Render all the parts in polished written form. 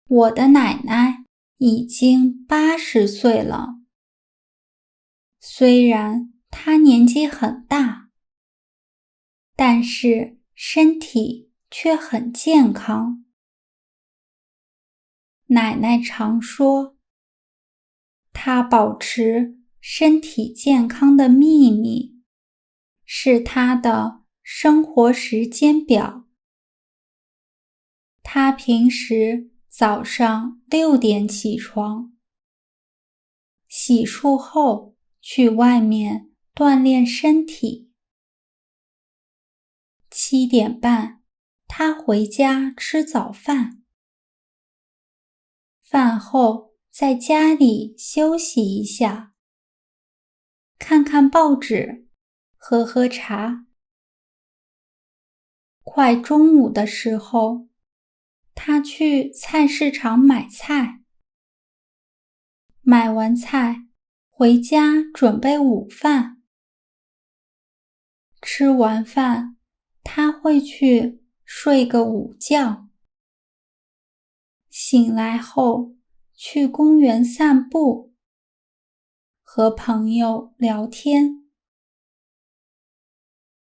我的奶奶已经80岁了，虽然她年纪很大，但是身体却很健康。奶奶常说，她保持身体健康的秘密是她的生活时间表。她平时早上6点起床，洗漱后去外面锻炼身体。7点半，她回家吃早饭。饭后在家里休息一下，看看报纸，喝喝茶。快中午的时候，她去菜市场买菜。买完菜，回家准备午饭。吃完饭，她会去睡个午觉。醒来后，去公园散步，和朋友聊天。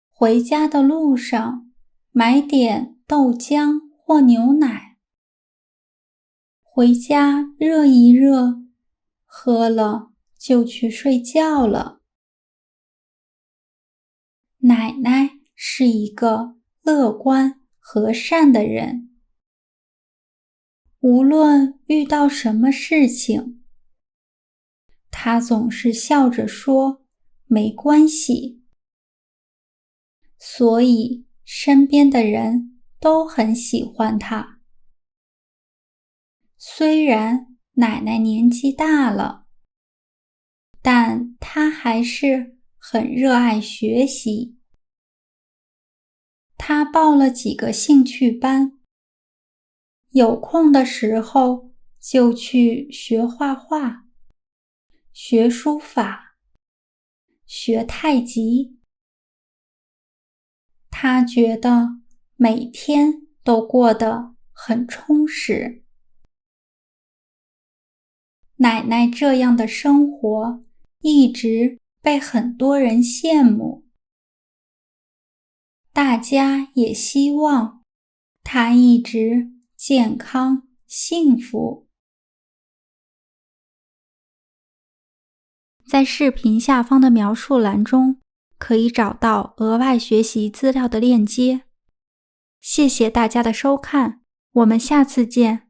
回家的路上，买点豆浆或牛奶。回家热一热，喝了就去睡觉了。奶奶是一个乐观和善的人。无论遇到什么事情，她总是笑着说没关系，所以身边的人都很喜欢她。虽然奶奶年纪大了，但她还是很热爱学习。她报了几个兴趣班，有空的时候就去学画画，学书法，学太极。她觉得每天都过得很充实。奶奶这样的生活一直被很多人羡慕，大家也希望她一直健康幸福。在视频下方的描述栏中，可以找到额外学习资料的链接。谢谢大家的收看，我们下次见。